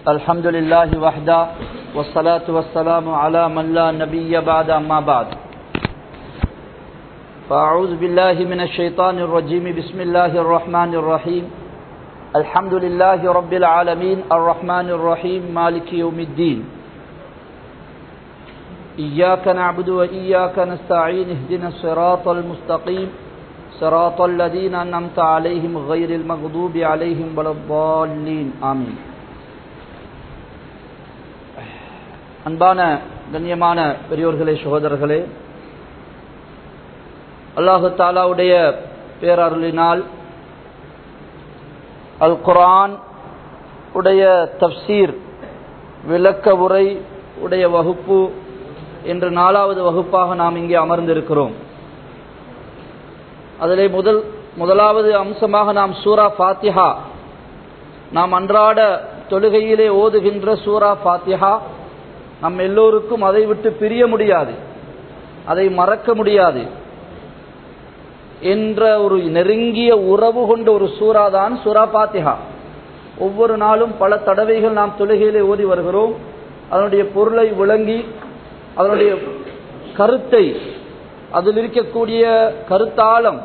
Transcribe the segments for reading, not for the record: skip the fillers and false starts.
الحمد لله وحده والصلاة والسلام على من لا نبي بعد أما بعد فأعوذ بالله من الشيطان الرجيم بسم الله الرحمن الرحيم الحمد لله رب العالمين الرحمن الرحيم مالك يوم الدين إياك نعبد وإياك نستعين اهدنا الصراط المستقيم صراط الذين أنعمت عليهم غير المغضوب عليهم ولا الضالين آمين. அன்பான கண்ணியமான பெரியோர்களே, சகோதரர்களே, அல்லாஹு தஆலாவுடைய பேரருளினால் அல் குர்ஆன் உடைய தஃப்சீர் விளக்க உரை உடைய வகுப்பு என்ற 4வது வகுப்பாக நாம் இங்கே அமர்ந்திருக்கிறோம். அதிலே முதலாவது அம்சமாக நாம் சூரா ஃபாத்திஹா, நாம் அன்றாட தொழுகையிலே ஓதுகின்ற சூரா ஃபாத்திஹா, நம் எல்லோருக்கும் அதை விட்டு பிரிய முடியாது, அதை மறக்க முடியாது என்ற ஒரு நெருங்கிய உறவு கொண்ட ஒரு சூரா தான் சூரா ஃபாத்திஹா. ஒவ்வொரு நாளும் பல தடவைகள் நாம் தொழுகையிலே ஓதி வருகிறோம். அதனுடைய பொருளை விளங்கி, அதனுடைய கருத்தை, அதில் இருக்கக்கூடிய கருத்தாழம்,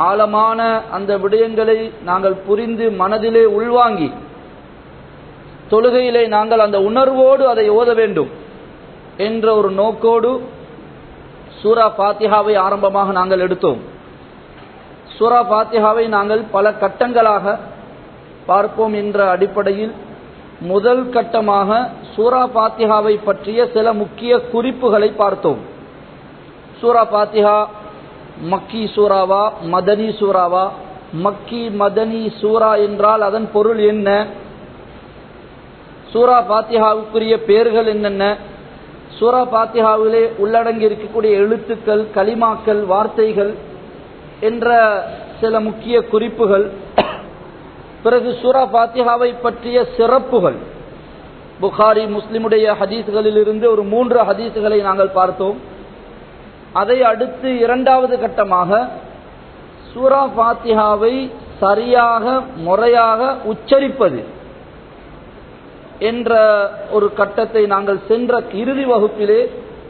ஆழமான அந்த விடயங்களை நாங்கள் புரிந்து மனதிலே உள்வாங்கி தொழுகையிலே நாங்கள் அந்த உணர்வோடு அதை ஓத வேண்டும் என்ற ஒரு நோக்கோடு சூரா ஃபாத்திஹாவை ஆரம்பமாக நாங்கள் எடுத்தோம். சூரா ஃபாத்திஹாவை நாங்கள் பல கட்டங்களாக பார்ப்போம் என்ற அடிப்படையில் முதல் கட்டமாக சூரா ஃபாத்திஹாவை பற்றிய சில முக்கிய குறிப்புகளை பார்த்தோம். சூரா ஃபாத்திஹா மக்கி சூறாவா, மதனி சூறாவா? மக்கி மதனி சூரா என்றால் அதன் பொருள் என்ன? சூரா ஃபாத்திஹாவுக்குரிய பெயர்கள் என்னென்ன? சூரா ஃபாத்திஹாவிலே உள்ளடங்கி இருக்கக்கூடிய எழுத்துக்கள், கலிமாக்கள், வார்த்தைகள் என்ற சில முக்கிய குறிப்புகள். பிறகு சூரா ஃபாத்திஹாவை பற்றிய சிறப்புகள், புகாரி முஸ்லிமுடைய ஹதீஸ்களில் இருந்து ஒரு 3 ஹதீஸ்களை நாங்கள் பார்த்தோம். அதை அடுத்து 2வது கட்டமாக சூரா ஃபாத்திஹாவை சரியாக முறையாக உச்சரிப்பது என்ற ஒரு கட்டத்தை நாங்கள் சென்ற இறுதி வகுப்பிலே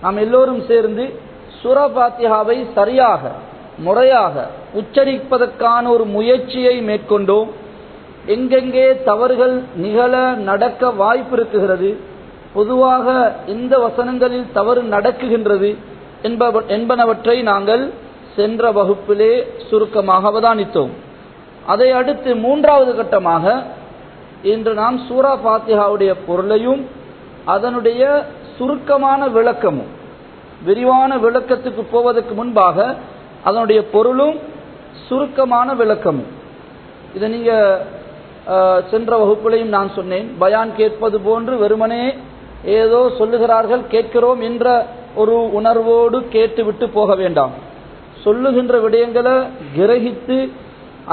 நாம் எல்லோரும் சேர்ந்து சூரா ஃபாத்திஹாவை சரியாக முறையாக உச்சரிப்பதற்கான ஒரு முயற்சியை மேற்கொண்டோம். எங்கெங்கே தவறுகள் நிகழ நடக்க வாய்ப்பு இருக்குகிறது, பொதுவாக இந்த வசனங்களில் தவறு நடக்குகின்றது என்பனவற்றை நாங்கள் சென்ற வகுப்பிலே சுருக்கமாக அவதானித்தோம். அதை அடுத்து 3வது கட்டமாக இன்று நாம் சூரா ஃபாத்திஹாவுடைய பொருளையும் அதனுடைய சுருக்கமான விளக்கமும், விரிவான விளக்கத்துக்கு போவதற்கு முன்பாக அதனுடைய பொருளும் சுருக்கமான விளக்கமும். இதை நீங்க சென்ற வகுப்பிலையும் நான் சொன்னேன், பயான் கேட்பது போன்று வெறுமனே ஏதோ சொல்லுகிறார்கள் கேட்கிறோம் என்ற ஒரு உணர்வோடு கேட்டுவிட்டு போக வேண்டாம். சொல்லுகின்ற விடயங்களை கிரகித்து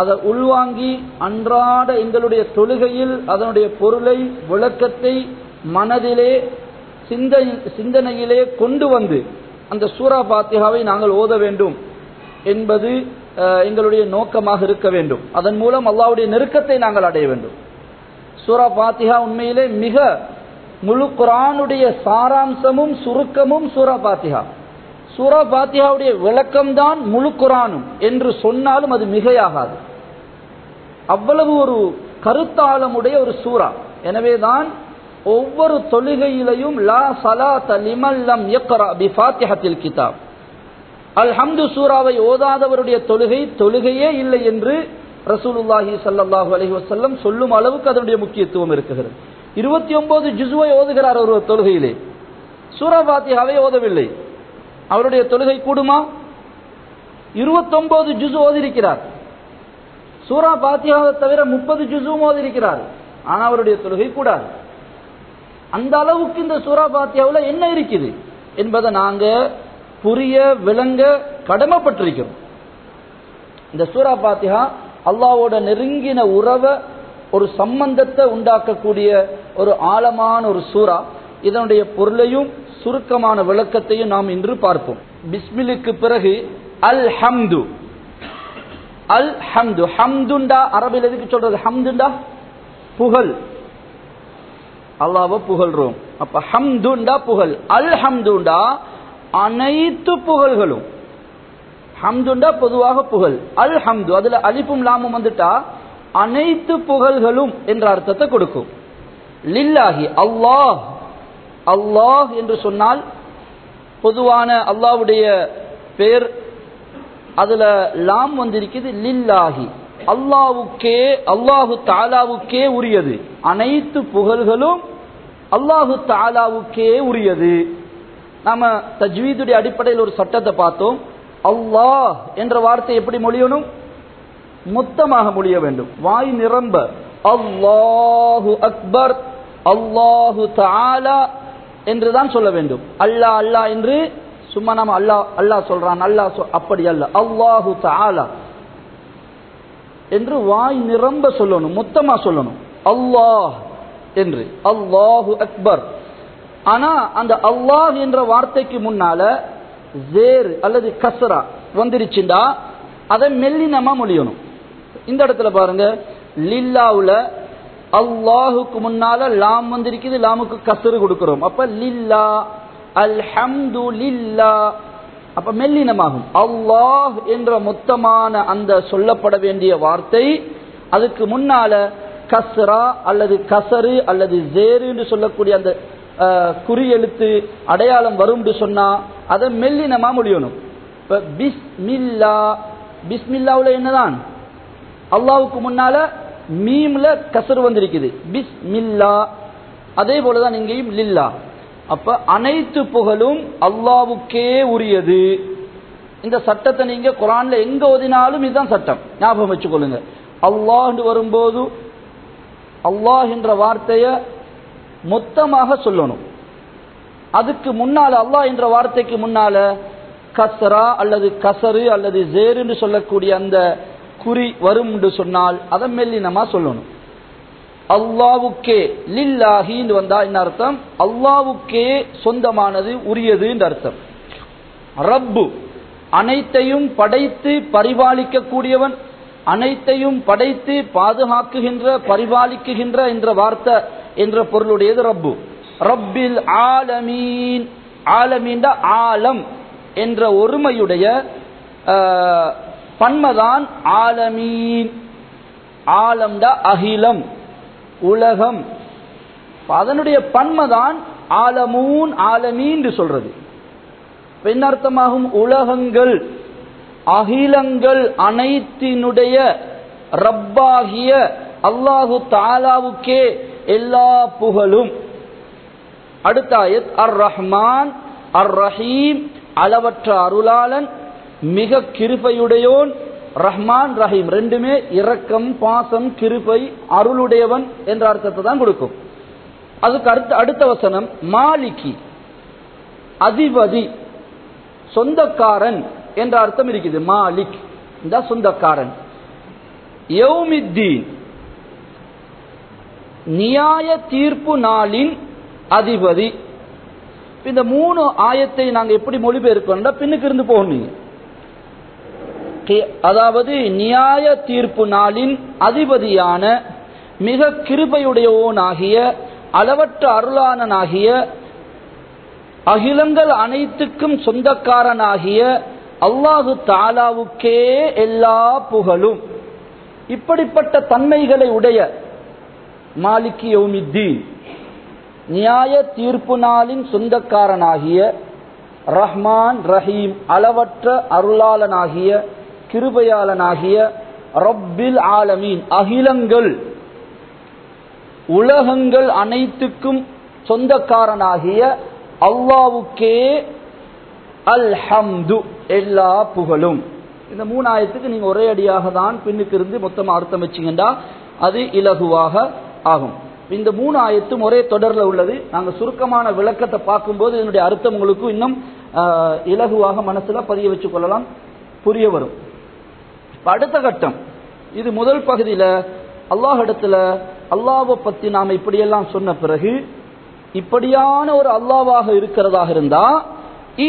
அதை உள்வாங்கி அன்றாட எங்களுடைய தொழுகையில் அதனுடைய பொருளை, விளக்கத்தை மனதிலே சிந்தனையிலே கொண்டு வந்து அந்த சூரா ஃபாத்திஹாவை நாங்கள் ஓத வேண்டும் என்பது எங்களுடைய நோக்கமாக இருக்க வேண்டும். அதன் மூலம் அல்லாஹ்வுடைய நெருக்கத்தை நாங்கள் அடைய வேண்டும். சூரா ஃபாத்திஹா உண்மையிலே மிக முழு குர்ஆனுடைய சாராம்சமும் சுருக்கமும் சூரா ஃபாத்திஹா. சூரா ஃபாத்திஹாவுடைய விளக்கம்தான் முழு குர்ஆனும் என்று சொன்னாலும் அது மிகையாகாது. அவ்வளவு ஒரு கருத்தாளமுடைய ஒரு சூரா. எனவேதான் ஒவ்வொரு தொழுகையிலையும் லா ஸலாத லிமன் லம் யக்ரா பிஃபாத்திஹத்தில் கிதாப், அல்ஹம்து சூராவை ஓதாதவருடைய தொழுகையே இல்லை என்று ரசூலுல்லாஹி ஸல்லல்லாஹு அலைஹி வஸல்லம் சொல்லும் அளவுக்கு அதனுடைய முக்கியத்துவம் இருக்கிறது. 29 ஜுஸ்வை ஓதுகிறார் ஒரு தொழுகையிலே, சூரா ஃபாத்திஹாவை ஓதவில்லை, அவருடைய தொழுகை கூடுமா? 29 ஜுஸ் ஓதிருக்கிறார். சூரா ஃபாத்திஹாவை தவிர 30 ஜுஸும் ஓதிருக்கிறார், ஆனால் அவருடைய தொழுகை கூடாது. அந்த அளவுக்கு இந்த சூரா ஃபாத்திஹாவில் என்ன இருக்குது என்பதை நாங்கள் புரிய விளங்க கடமைப்பட்டிருக்கிறோம். இந்த சூரா ஃபாத்திஹா அல்லாஹ்வோட நெருங்கின உறவை, ஒரு சம்பந்தத்தை உண்டாக்கக்கூடிய ஒரு ஆழமான ஒரு சூரா. இதனுடைய பொருளையும் சுருக்கமான விளக்கத்தையும் நாம் இன்று பார்ப்போம். பிஸ்மிலுக்கு பிறகு அல் ஹம்து. அல் ஹம்து, ஹம்துண்டா அரபில் எதுக்கு சொல்றது? ஹம்துண்டா புகழ். அல்லாஹ்வை புகழ்றோம். அப்ப ஹம்துண்டா புகழ், அல்ஹம்துண்டா அனைத்து புகழ்களும். ஹம்துண்டா பொதுவாக புகழ், அல்ஹம்து அதுல அலிஃபும் லாமும் வந்துட்டா அனைத்து புகழ்களும் என்ற அர்த்தத்தை கொடுக்கும். லில்லாஹி அல்லாஹ், அல்லாஹ் என்று சொன்னால் பொதுவான அல்லாஹ்வுடைய பேர், அதுல லாம் வந்திருக்குது. லில்லாஹி அல்லாஹ்வுக்கே, அல்லாஹு தஆலாவுக்கே உரியது. அனைத்து புகழ்களும் அல்லாஹு தஆலாவுக்கே உரியது. நாம தஜ்வீதுடைய அடிப்படையில் ஒரு சட்டத்தை பார்த்தோம். அல்லாஹ் என்ற வார்த்தை எப்படி மொழியணும்? மொத்தமாக மொழிய வேண்டும், வாய் நிரம்ப. அல்லாஹு அக்பர், அல்லாஹு தஆலா என்றுதான் சொல்ல வேண்டும். அல்லாஹ் அல்லாஹ் என்று சும்மா நாம அல்லாஹ் அல்லாஹ் சொல்றான், அல்லாஹ் அப்படி அல்ல. அல்லாஹு தஆலா என்று வாய் நிரம்ப சொல்லணும், மொத்தமா சொல்லணும் அல்லாஹ் என்று. அல்லாஹு அக்பர். ஆனா அந்த அல்லாஹ் என்ற வார்த்தைக்கு முன்னால ஜேர் அல்லது கஸ்ரா வந்துருச்சுண்டா அதை மெல்லினமா மொழியணும். இந்த இடத்துல பாருங்க, லில்லாவுல அல்லாஹுக்கு முன்னால லாம் வந்திருக்குது, லாமுக்கு கஸ்ரு கொடுக்கிறோம். அப்ப லில்லா, அல்ஹம்துலில்லா, அப்ப மெல்லினமாகும். அல்லாஹ் என்ற மொத்தமான அந்த சொல்லப்பட வேண்டிய வார்த்தை அதுக்கு முன்னால கஸ்ரா அல்லது கசரு அல்லது ஜேரு என்று சொல்லக்கூடிய அந்த குறி எழுத்து அடையாளம் வரும் சொன்னா அதை மெல்லினமா முடியணும். இப்ப பிஸ்மில்லா, பிஸ்மில்லாவுல என்னதான் அல்லாஹ்வுக்கு முன்னால மீம்ல கசரு வந்திருக்குது, பிஸ்மில்லா. அதே போலதான் இங்கேயும் லில்லா. அப்ப அனைத்து புகழும் அல்லாஹ்வுக்கே உரியது. இந்த சட்டத்தை நீங்க குர்ஆன்ல எங்க ஓதினாலும் இதுதான் சட்டம், ஞாபகம் வச்சுக்கொள்ளுங்க. அல்லாஹ் என்று வரும்போது அல்லாஹ் என்ற வார்த்தைய மொத்தமாக சொல்லணும். அதுக்கு முன்னால அல்லாஹ் என்ற வார்த்தைக்கு முன்னால கஸ்ரா அல்லது கசரு அல்லது ஜேர் என்று சொல்லக்கூடிய அந்த குறி வரும் என்று சொன்னால் அதை மெல்லினமா சொல்லணும். அல்லாஹ்வுக்கே, லில்லாஹி என்று வந்தா என்ன அர்த்தம்? அல்லாஹ்வுக்கே சொந்தமானது, உரியது என்று அர்த்தம். ரப்பு அனைத்தையும் படைத்து பரிபாலிக்க கூடியவன், அனைத்தையும் படைத்து பாதுகாக்குகின்ற பரிபாலிக்குகின்ற என்ற வார்த்தை என்ற பொருளுடையது ரப்பு. ரப்பில் ஆலமீன், ஆலமீன் ஆலம் என்ற ஒருமையுடைய பன்மதான் ஆலமீன். ஆலம்டா அகிலம், உலகம். அதனுடைய பன்மதான் ஆலமூன், ஆலமீன் சொல்றது. என்ன அர்த்தமாகும்? உலகங்கள், அகிலங்கள் அனைத்தினுடைய ரப்பாகிய அல்லாஹு தஆலாவுக்கே எல்லா புகழும். அடுத்த ஆயத் அர் ரஹ்மான் அர் ரஹீம், அளவற்ற அருளாளன், மிக கிருபையுடையோன். ரஹ்மான் ரஹீம் ரெண்டுமே இரக்கம், பாசம், கிருபை, அருளுடையவன் என்ற அர்த்தத்தை தான் கொடுக்கும். அதுக்கு அடுத்த வசனம் மாலிகி, அதிபதி, சொந்தக்காரன் என்ற அர்த்தம் இருக்குது. மாலிக் இந்த சொந்தக்காரன். யௌமித்தீன், நியாய தீர்ப்பு நாளின் அதிபதி. இந்த மூணு ஆயத்தை நாங்க எப்படி மொழிபெயர்க்கோம்னா பின்னுக்கு இருந்து போகணும். அதாவது நியாய தீர்ப்பு நாளின் அதிபதியான, மிக கிருபையுடையவனாகிய, அளவற்ற அருளாளனாகிய, அகிலங்கள் அனைத்துக்கும் சொந்தக்காரனாகிய அல்லாஹு தஆலாவுக்கே எல்லா புகழும். இப்படிப்பட்ட தன்மைகளை உடைய மாலிகி யௌமித்தீன், நியாய தீர்ப்பு நாளின் சொந்தக்காரனாகிய, ரஹ்மான் ரஹீம் அளவற்ற அருளாளனாகிய, கிருபையாளனாகிய, ரப்பில் ஆலமீன் அகிலங்கள் உலகங்கள் அனைத்துக்கும் சொந்தக்காரனாகிய அல்லாஹ்வுக்கே அல்ஹம்து எல்லா புகழும். இந்த மூணு ஆயத்துக்கு நீங்க ஒரே அடியாக தான் பின்னுக்கு இருந்து மொத்தமா அர்த்தம் வச்சீங்கன்னா அது இலகுவாக ஆகும். இந்த மூணு ஆயத்தும் ஒரே தொடர்ல உள்ளது. நாங்க சுருக்கமான விளக்கத்தை பார்க்கும்போது இதனுடைய அர்த்தம் உங்களுக்கு இன்னும் இலகுவாக மனசுல பதிய வச்சு கொள்ளலாம், புரிய வரும். அடுத்த கட்டம், இது முதல் பகுதியில அல்லாஹ் இடத்துல அல்லாஹ்வை பத்தி நாம இப்படியெல்லாம் சொன்ன பிறகு, இப்படியான ஒரு அல்லாஹ்வாக இருக்கிறதாக இருந்தா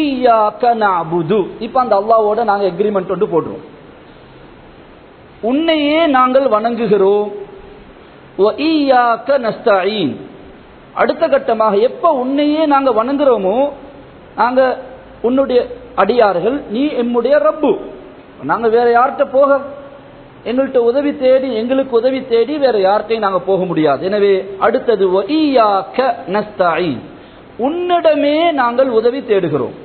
இய்யாக நஅபுது, இப்ப அந்த அல்லாஹ்வோட நாங்க எக்ரிமெண்ட் ஒன்று போடுறோம். உன்னையே நாங்கள் வணங்குகிறோம். வ இய்யாக நஸ்தஈன், அடுத்த கட்டமாக எப்ப உன்னையே நாங்க வணங்குறோமோ, நாங்க உன்னுடைய அடியார்கள், நீ எம்முடைய ரப்பு, நாங்க வேற யார்கிட்ட போக, எங்கள்கிட்ட உதவி தேடி, எங்களுக்கு உதவி தேடி வேற யார்கிட்டையும் நாங்க போக முடியாது. எனவே அடுத்தது வஇய்யாக நஸ்தஈன், உன்னிடமே நாங்கள் உதவி தேடுகிறோம்.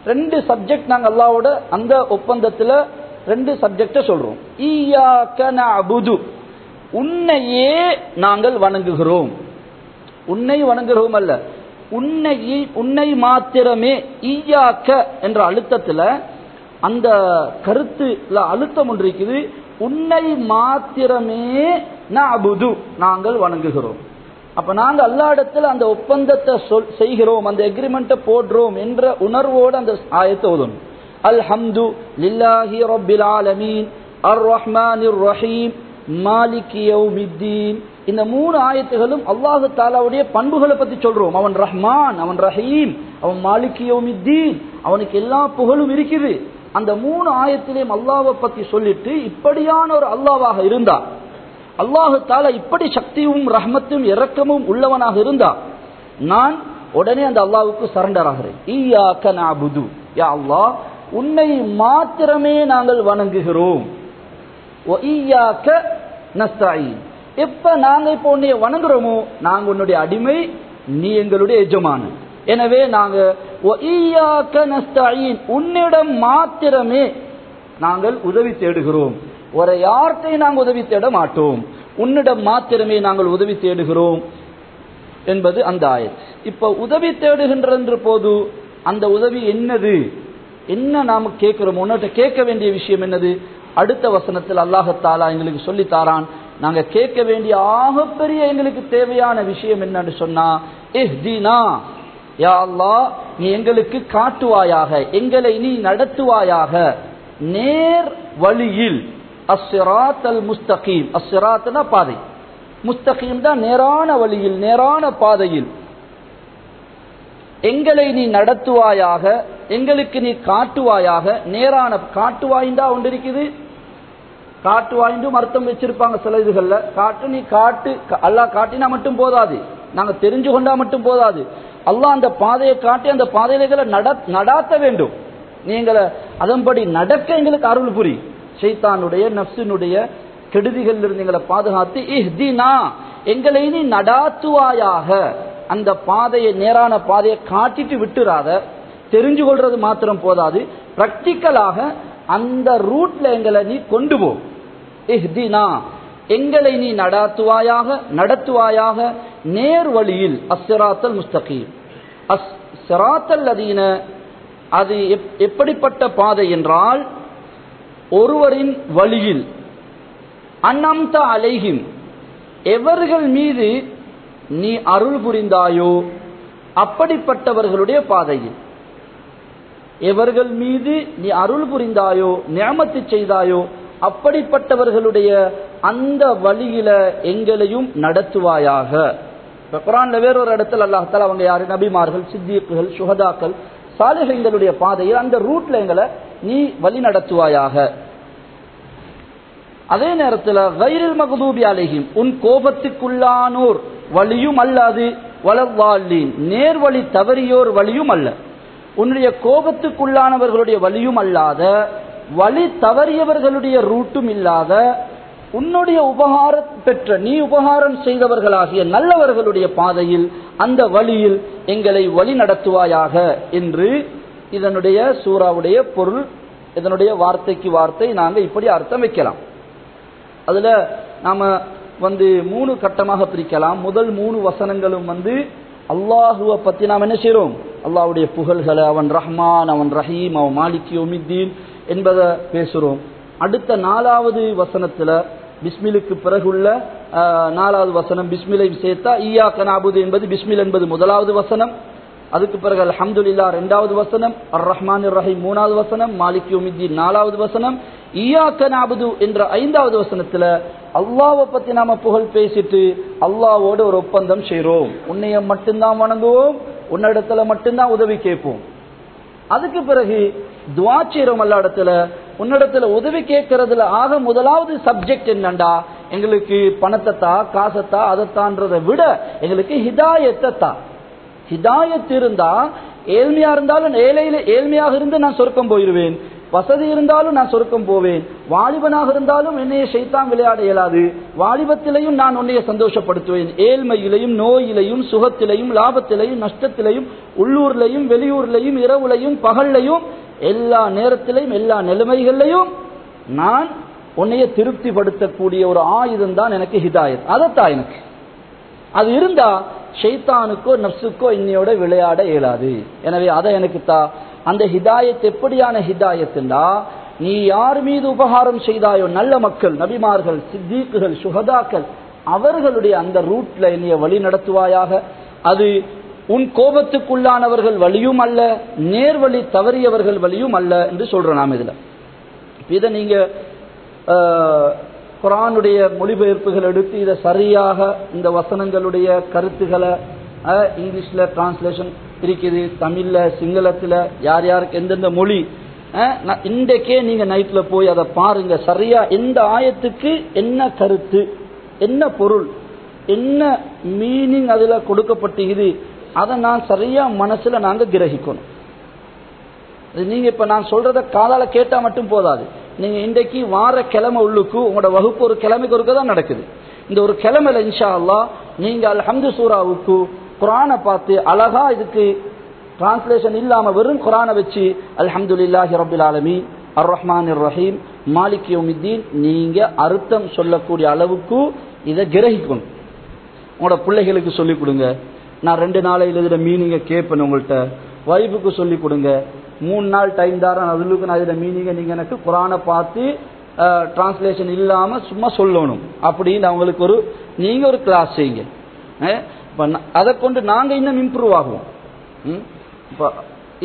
2 சப்ஜெக்ட் நாங்கள் அல்லாஹ்வோட அந்த ஒப்பந்தத்தில் 2 சப்ஜெக்ட சொல்றோம். இய்யாக நஅபுது, உன்னையே நாங்கள் வணங்குகிறோம். உன்னை வணங்குகிறோம் அல்ல, உன்னை மாத்திரமே. இய்யாக என்ற அழுத்தத்தில் அந்த கருத்துல அழுத்தம் ஒன்று இருக்குது. உன்னை மாத்திரமே நஅபுது, நாங்கள் வணங்குகிறோம். அப்ப நாங்க அல்லாஹ்விடத்தில் அந்த ஒப்பந்தத்தை செய்கிறோம், அந்த எக்ரிமெண்ட்டை போடுறோம் என்ற உணர்வோடு அந்த ஆயத்தை ஓதணும். அல்ஹம்து லில்லாஹி ரப்பில் ஆலமீன் அர் ரஹ்மானிர் ரஹீம் மாலிகி யௌமித்தீன். இந்த 3 ஆயத்துகளும் அல்லாஹ் தஆலாவுடைய பண்புகளை பத்தி சொல்றோம். அவன் ரஹ்மான், அவன் ரஹீம், அவன் மாலிகி யௌமித்தீன், அவனுக்கு எல்லா புகழும் இருக்குது. அந்த 3 ஆயத்திலேயும் அல்லாஹ்வை பத்தி சொல்லிட்டு, இப்படியான ஒரு அல்லாஹ்வாக இருந்தா, அல்லாஹ் தஆலா இப்படி சக்தியும் ரஹ்மத்தும் இரக்கமும் உள்ளவனாக இருந்தா, நான் உடனே அந்த அல்லாஹ்வுக்கு சரண்டர் ஆகிறேன். இய்யாக நஅபுது, யா அல்லாஹ் உன்னை மாத்திரமே நாங்கள் வணங்குகிறோம். வ இய்யாக நஸ்தஈன், எப்ப நாங்க இப்ப உன்னை வணங்குறோமோ, நாங்க உன்னுடைய அடிமை, நீ எங்களுடைய எஜமானன். எனவே நாங்க வ இய்யாக நஸ்தஈன், உன்னிடம் மாத்திரமே நாங்கள் உதவி தேடுகிறோம். ஒரு யார்கிட்டையும் நாங்கள் உதவி தேட மாட்டோம், உன்னிடம் மாத்திரமே நாங்கள் உதவி தேடுகிறோம் என்பது அந்த ஆயத். இப்ப உதவி தேடுகின்ற போது அந்த உதவி என்னது, என்ன நாம கேட்கிறோம், உன்னிட்ட கேட்க வேண்டிய விஷயம் என்னது? அடுத்த வசனத்தில் அல்லாஹ் தஆலா எங்களுக்கு சொல்லி தாரான். நாங்க கேட்க வேண்டிய ஆகப்பெரிய எங்களுக்கு தேவையான விஷயம் என்னன்னு சொன்னா, இஹ்தினா, யா அல்லாஹ் நீ எங்களுக்கு காட்டுவாயாக, எங்களை நீ நடத்துவாயாக நேர் வழியில். அஸ்ஸிராத்தல் முஸ்தகீம், அஸ்ஸிராத்னா பாதை, முஸ்தகீம் தான் நேரான வழியில், நேரான பாதையில் எங்களை நீ நடத்துவாயாக, எங்களுக்கு நீ காட்டுவாயாக. நேரான காட்டுவாய்ந்தா ஒன்று இருக்குது, காட்டுவாய்ந்தும் அர்த்தம் வச்சிருப்பாங்க சில இதுகள்ல. காட்டு, நீ காட்டு, அல்லாஹ் காட்டினா மட்டும் போதாது, நாங்க தெரிஞ்சு கொண்டா மட்டும் போதாது, அல்லாஹ் அந்த பாதையை காட்டி அந்த பாதைகளை நடாத்த வேண்டும். நீங்களை அதன்படி நடக்க எங்களுக்கு அருள் புரி. ஷைத்தானுடைய நஃப்ஸினுடைய கெடுதிகளில் இருந்து எங்களை பாதுகாத்து, இஹ்தினா எங்களை நீ நடாத்துவாயாக, அந்த பாதையை, நேரான பாதையை காட்டிட்டு விட்டுறாத. தெரிஞ்சு கொள்றது மாத்திரம் போதாது, பிராக்டிக்கலாக அந்த ரூட்ல எங்களை நீ கொண்டு போ. இஹ்தினா எங்களை நீ நடாத்துவாயாக, நடத்துவாயாக நேர் வழியில். அஸ்ஸிராத்தல் முஸ்தகீம், அஸ்ஸிராத்தல் லதீன, அது எப்படிப்பட்ட பாதை என்றால், ஒருவரின் வழியில். அன்அம்த அலைஹிம், எவர்கள் மீது நீ அருள் புரிந்தாயோ அப்படிப்பட்டவர்களுடைய பாதையில். எவர்கள் மீது நீ அருள் புரிந்தாயோ, நிஅமத்து செய்தாயோ, அப்படிப்பட்டவர்களுடைய அந்த வழியில எங்களையும் நடத்துவாயாக. குர்ஆன்ல வேறொரு இடத்துல அல்லாஹ் தஆலா அவங்க யாரு, நபிமார்கள், சித்தீக்குகள், சுஹதாக்கள், சாலிஹீன்களுடைய பாதையில் அந்த ரூட்ல எங்களை நீ வழி நடத்துவாயாக. அதே நேரத்தில் கைரில் மக்தூபி அலைஹிம், உன் கோபத்துக்குள்ளானோர் வழியும் அல்லாது, வலவாலின் நேர்வழி தவறியோர் வழியும் அல்ல. உன்னுடைய கோபத்துக்குள்ளானவர்களுடைய வழியும் அல்லாத, வழி தவறியவர்களுடைய ரூட்டும் இல்லாத, உன்னுடைய உபகாரம் பெற்ற, நீ உபகாரம் செய்தவர்களாகிய நல்லவர்களுடைய பாதையில், அந்த வழியில் எங்களை வழி நடத்துவாயாக என்று இதனுடைய சூறாவுடைய பொருள். இதனுடைய வார்த்தைக்கு வார்த்தை நாங்க இப்படி அர்த்தம் வைக்கலாம். அதுல நாம 3 கட்டமாக பிரிக்கலாம். முதல் 3 வசனங்களும் அல்லாஹுவை பத்தி நாம் என்ன செய்யறோம், அல்லாஹ்வுடைய புகழ்களை, அவன் ரஹ்மான், அவன் ரஹீம், அவன் மாலிக் யௌமித்தீன் என்பதை பேசுறோம். அடுத்த 4வது வசனத்துல பிஸ்மிலுக்கு பிறகுள்ள 4வது வசனம், பிஸ்மிலையும் சேர்த்தா இய்யாக நஅபுது என்பது, பிஸ்மில் என்பது 1வது வசனம். அதுக்கு பிறகு அல்ஹம்துலில்லாஹ் 2வது வசனம், அர் ரஹ்மானிர் ரஹீம் 3வது வசனம், மாலிக் யௌமித்தீன் 4வது வசனம். இய்யாக நஅபுது என்ற 5வது வசனத்துல அல்லாஹ்வை பத்தி நாம புகழ் பேசிட்டு அல்லாஹ்வோட ஒரு ஒப்பந்தம் செய்றோம். உன்னைய மட்டும்தான் வணங்குவோம், உன்னிடத்துல மட்டும்தான் உதவி கேட்போம். அதுக்கு பிறகு துஆ செய்றோம், அல்லாஹ்விடத்துல உன்னிடத்துல உதவி கேட்கறதுல ஆக முதலாவது சப்ஜெக்ட் என்னண்டா, எங்களுக்கு பணத்தை தா, காசத்தா, அதைத்தான்றதை விட எங்களுக்கு ஹிதாயத்தை தா. ஹிதாயத் இருந்தா ஏழ்மையா இருந்தாலும் ஏழ்மையாக இருந்து நான் சொர்க்கம் போயிருவேன், வசதி இருந்தாலும் நான் சொர்க்கம் போவேன். வாலிபனாக இருந்தாலும் என்னைய ஷைத்தான் விளையாட இயலாது, வாலிபத்திலையும் நான் உன்னைய சந்தோஷப்படுத்துவேன். ஏழ்மையிலையும் நோயிலையும் சுகத்திலையும் லாபத்திலையும் நஷ்டத்திலையும் உள்ளூர்லையும் வெளியூர்லையும் இரவுலையும் பகல்லையும் எல்லா நேரத்திலையும் எல்லா நிலைமைகள்லையும் நான் உன்னைய திருப்திப்படுத்தக்கூடிய ஒரு ஆயுதம் தான் எனக்கு ஹிதாயத். அதைத்தான் எனக்கு. அது இருந்தா ஷைத்தானுக்கோ நப்சுக்கோ இன்னையோட விளையாட இயலாது. எனவே அதை எனக்கு தா. அந்த ஹிதாயத் எப்படியான ஹிதாயத்துண்டா, நீ யார் மீது உபகாரம் செய்தாயோ நல்ல மக்கள், நபிமார்கள், சித்தீக்குகள், சுஹதாக்கள், அவர்களுடைய அந்த ரூட்ல என்னைய வழி நடத்துவாயாக. அது உன் கோபத்துக்குள்ளானவர்கள் வழியும் அல்ல, நேர்வழி தவறியவர்கள் வழியும் அல்ல என்று சொல்றோம் நாம். இதுல இதை நீங்க குர்ஆனுடைய மொழிபெயர்ப்புகள் எடுத்து இதை சரியாக இந்த வசனங்களுடைய கருத்துக்களை இங்கிலீஷ்ல டிரான்ஸ்லேஷன் இருக்குது, தமிழ்ல, சிங்களத்துல, யார் யாருக்கு எந்தெந்த மொழி, இன்றைக்கே நீங்க நைட்ல போய் அதை பாருங்க. சரியா எந்த ஆயத்துக்கு என்ன கருத்து, என்ன பொருள், என்ன மீனிங் அதுல கொடுக்கப்பட்டிருக்குது, அதை நான் சரியா மனசுல நாங்க கிரகிக்கணும். நீங்க இப்ப நான் சொல்றத காதால கேட்டா மட்டும் போதாது. நீங்க இன்றைக்கு வார கிழமை உள்ளுக்கு உங்களோட வகுப்பு ஒரு கிழமைக்கு ஒருக்க தான் நடக்குது. இந்த ஒரு கிழமையில இன்ஷா அல்லாஹ் நீங்க அல்ஹம்து சூராவுக்கு குர்ஆனை பார்த்து அழகா, இதுக்கு டிரான்ஸ்லேஷன் இல்லாம வெறும் குர்ஆனை வச்சு அல்ஹம்துலில்லாஹி ரப்பில் ஆலமீன் அர் ரஹ்மானிர் ரஹீம் மாலிக் யௌமித்தீன் நீங்க அர்த்தம் சொல்லக்கூடிய அளவுக்கு இதை கிரகிக்கணும். உங்களோட பிள்ளைகளுக்கு சொல்லிக் கொடுங்க. நான் 2 நாளையில் இதோட மீனிங்கை கேட்பேன். உங்கள்கிட்ட வைஃபுக்கு சொல்லிக் கொடுங்க. 3 நாள் டைம் தாரன், அதுக்கு நான் இதோட மீனிங்கை நீங்க எனக்கு குர்ஆனை பார்த்து டிரான்ஸ்லேஷன் இல்லாம சும்மா சொல்லணும் அப்படின்னு அவங்களுக்கு நீங்க ஒரு கிளாஸ் செய்யுங்க. அதை கொண்டு நாங்க இன்னும் இம்ப்ரூவ் ஆகுவோம்.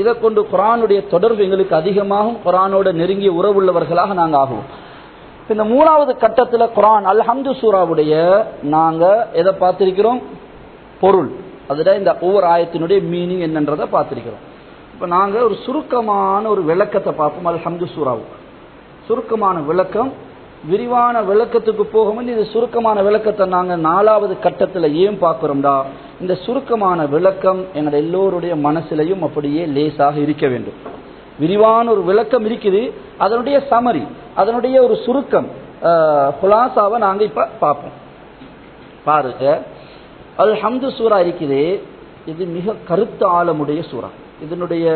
இதை கொண்டு குர்ஆனுடைய தொடர்பு எங்களுக்கு அதிகமாகும், குர்ஆனோட நெருங்கிய உறவுள்ளவர்களாக நாங்க ஆகுவோம். இந்த 3வது கட்டத்தில் குர்ஆன் அல்ஹம்து சூராவுடைய நாங்க எதை பார்த்திருக்கிறோம், பொருள். அதுல இந்த ஒவ்வொரு ஆயத்தினுடைய மீனிங் என்னன்றதை பார்த்திருக்கிறோம். இப்ப நாங்க ஒரு சுருக்கமான ஒரு விளக்கத்தை பார்ப்போம். அல்ஹம்து சூராவுக்கு சுருக்கமான விளக்கம். விரிவான விளக்கத்துக்கு போகும். இது சுருக்கமான விளக்கத்தை நாங்க 4வது கட்டத்தில் ஏன் பார்க்கிறோம்டா, இந்த சுருக்கமான விளக்கம் எங்கள் எல்லோருடைய மனசிலையும் அப்படியே லேசாக இருக்க வேண்டும். விரிவான ஒரு விளக்கம் இருக்குது, அதனுடைய சமரி, அதனுடைய ஒரு சுருக்கம், குலாசாவை நாங்க இப்ப பார்ப்போம். பாருங்க, அல்ஹம்து சூரா இருக்குது. இது மிக கருத்து ஆழமுடைய சூரா. இதனுடைய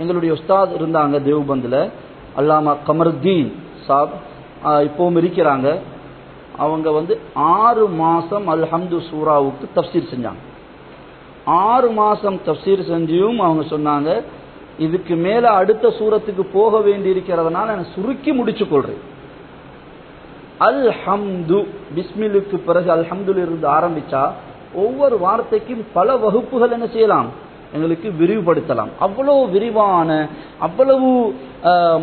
எங்களுடைய உஸ்தாத் இருந்தாங்க தேவ்பந்தில், அல்லாமா கமருத்தீன் சாப், இப்பவும் இருக்கிறாங்க. அவங்க 6 மாசம் அல்ஹம்து சூராவுக்கு தஃப்சீர் செஞ்சாங்க. 6 மாசம் தஃப்சீர் செஞ்சியும் அவங்க சொன்னாங்க, இதுக்கு மேல அடுத்த சூரத்துக்கு போக வேண்டி இருக்கிறதுனால நான் சுருக்கி முடிச்சு கொள்றேன். அல்ஹம்து பிஸ்மிலுக்கு பிறகு அல்ஹம்துல இருந்து ஆரம்பிச்சா ஒவ்வொரு வார்த்தைக்கும் பல வகுப்புகள் என்ன செய்யலாம், எங்களுக்கு விரிவுபடுத்தலாம். அவ்வளவு விரிவான, அவ்வளவு